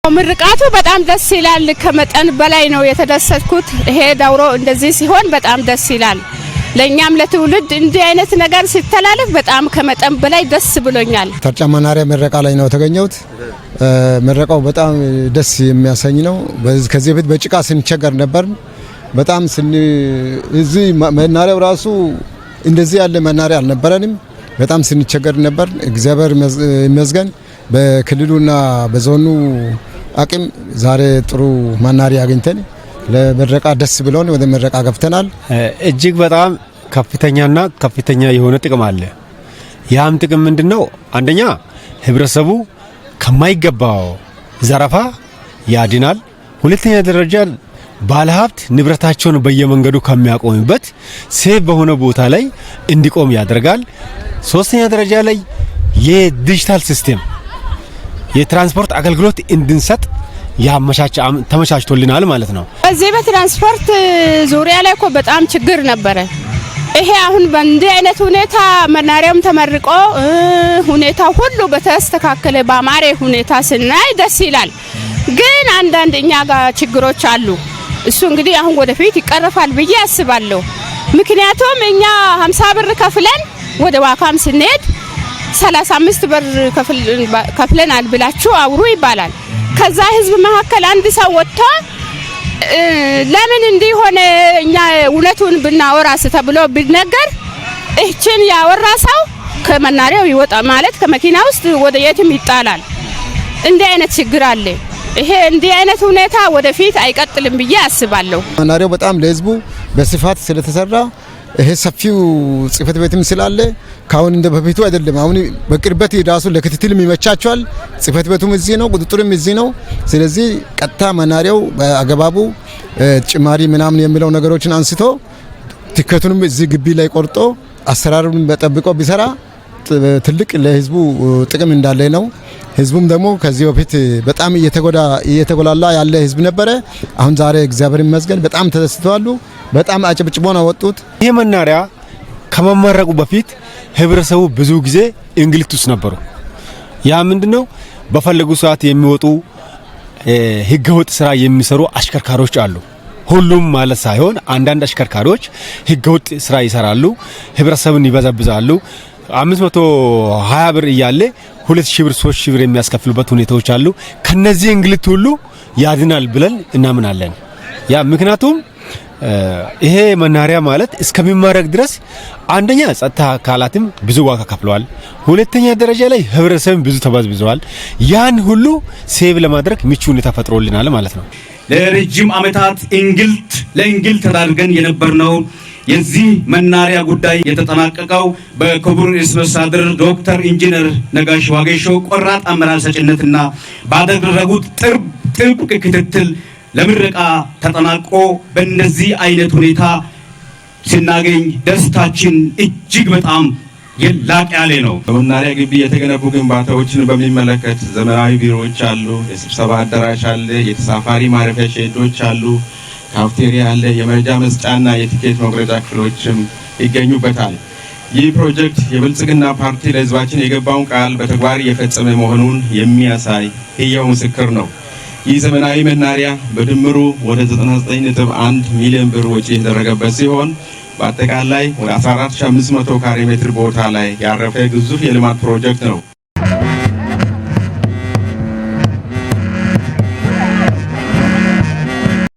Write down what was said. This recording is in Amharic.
ምርቃቱ በጣም ደስ ይላል ከመጠን በላይ ነው የተደሰትኩት ይሄ ዳውሮ እንደዚህ ሲሆን በጣም ደስ ይላል ለኛም ለትውልድ እንዲህ አይነት ነገር ሲተላለፍ በጣም ከመጠን በላይ ደስ ብሎኛል ተርጫ መናሪያ ምረቃ ላይ ነው ተገኘሁት ምረቃው በጣም ደስ የሚያሰኝ ነው ከዚህ በፊት በጭቃ ስንቸገር ነበር በጣም እዚህ መናሪያው ራሱ እንደዚህ ያለ መናሪያ አልነበረንም በጣም ስንቸገር ነበር እግዚአብሔር ይመስገን በክልሉና በዞኑ አቅም ዛሬ ጥሩ መናሪያ አግኝተን ለምረቃ ደስ ብሎን ወደ ምረቃ ገብተናል እጅግ በጣም ከፍተኛ የሆነ ጥቅም አለ ያም ጥቅም ምንድነው አንደኛ ህብረተሰቡ ከማይገባው ዘረፋ ያድናል ሁለተኛ ደረጃ ባለሀብት ንብረታቸውን በየመንገዱ ከሚያቆምበት ሴፍ በሆነ ቦታ ላይ እንዲቆም ያደርጋል ሶስተኛ ደረጃ ላይ የዲጂታል ሲስተም የትራንስፖርት አገልግሎት እንድንሰጥ ተመቻችቶልናል ማለት ነው በዚህ በትራንስፖርት ዙሪያ ላይ እኮ በጣም ችግር ነበር ይሄ አሁን በእንዲህ አይነት ሁኔታ መናሪያም ተመርቆ ሁኔታው ሁሉ በተስተካከለ ባማረ ሁኔታ ስናይ ደስ ይላል ግን አንዳንድ እኛ ጋር ችግሮች አሉ እሱ እንግዲህ አሁን ወደፊት ይቀርፋል ብዬ አስባለሁ ምክንያቱም እኛ 50 ብር ከፍለን ወደ ዋካም ስንሄድ 35 ብር ከፍለናል ብላችሁ አውሩ ይባላል ከዛ ህዝብ መካከል አንድ ሰው ወጣ ለምን እንዲሆነ እኛ እውነቱን ብናወራስ ተብሎ ቢነገር እቺን ያወራ ሰው ከመናሪያው ይወጣ ማለት ከመኪና ውስጥ ወደ የትም ይጣላል እንዴ አይነት ችግር አለ ይሄ እንዴ አይነት ሁኔታ ወደፊት አይቀጥልም ብዬ አስባለሁ መናሪያው በጣም ለህዝቡ በስፋት ስለተሰራ ይሄ ሰፊው ጽፈት ቤትም ስላለ ካሁን እንደ በፊቱ አይደለም አሁን በቅርበት ራሱ ለክትትልም ይመቻቻል ጽፈት ቤቱም እዚህ ነው ቁጥጥሩም እዚህ ነው ስለዚህ ቀጥታ መናሪያው በአገባቡ ጭማሪ ምናምን የሚለው ነገሮችን አንስቶ ትከቱንም እዚህ ግቢ ላይ ቆርጦ አሰራሩን በጠብቆ ቢሰራ ትልቅ ለህዝቡ ጥቅም እንዳለ ነው ህዝቡም ደግሞ ከዚህ በፊት በጣም እየተጎላላ ያለ ህዝብ ነበር አሁን ዛሬ እግዚአብሔር ይመስገን በጣም ተደስተዋል በጣም አጭብጭቦ ነው ወጡት ይሄ መናሪያ ከመመረቁ በፊት ህብረተሰቡ ብዙ ጊዜ እንግልት ውስጥ ነበሩ ያ ምንድነው በፈለጉ ሰዓት የሚወጡ ህገወጥ ስራ የሚሰሩ አሽከርካሪዎች አሉ ሁሉም ማለት ሳይሆን አንዳንድ አሽከርካሪዎች ህገወጥ ስራ ይሰራሉ ህብረተሰቡን ይበዘብዛሉ 520 ብር እያለ 2000 ብር 3000 ብር የሚያስከፍሉበት ሁኔታዎች አሉ ከነዚህ እንግልት ሁሉ ያድናል ብለን እናምናለን ያ ምክንያቱም ይሄ መናሪያ ማለት እስከሚማረክ ድረስ አንደኛ ጸጥታ አካላትም ብዙ ዋጋ ከፍለዋል ሁለተኛ ደረጃ ላይ ህብረተሰብ ብዙ ተባዝብዘዋል ያን ሁሉ ሴቭ ለማድረግ ምቹ ሁኔታ ፈጥሮልናል ማለት ነው ለረጅም አመታት ለእንግልት ተዳርገን የነበርነው የዚህ መናሪያ ጉዳይ የተጠናቀቀው በክቡር ርዕሰ መስተዳድር ዶክተር ኢንጂነር ነጋሽ ዋጌሾ ቆራጥ አመራር ሰጭነትና ባደረጉት ጥብቅ ክትትል ለምረቃ ተጠናቆ በእንደዚህ አይነት ሁኔታ ስናገኝ ደስታችን እጅግ በጣም የላቅ ያለ ነው በመናሪያ ግቢ የተገነቡ ግንባታዎችን በሚመለከት ዘመናዊ ቢሮዎች አሉ የስብሰባ አዳራሽ አለ የተሳፋሪ ማረፊያ ሼዶች አሉ ካፍቴሪያ አለ የመረጃ መስጫና የቲኬት መቁረጫ ክፍሎችም ይገኙበታል ይህ ፕሮጀክት የብልጽግና ፓርቲ ለህዝባችን የገባውን ቃል በተግባር እየፈጸመ መሆኑን የሚያሳይ ህያው ምስክር ነው ይህ ዘመናዊ መናሪያ በድምሩ ወደ 99.1 ሚሊዮን ብር ወጪ የተደረገበት ሲሆን በአጠቃላይ ወደ 14500 ካሬ ሜትር ቦታ ላይ ያረፈ ግዙፍ የልማት ፕሮጀክት ነው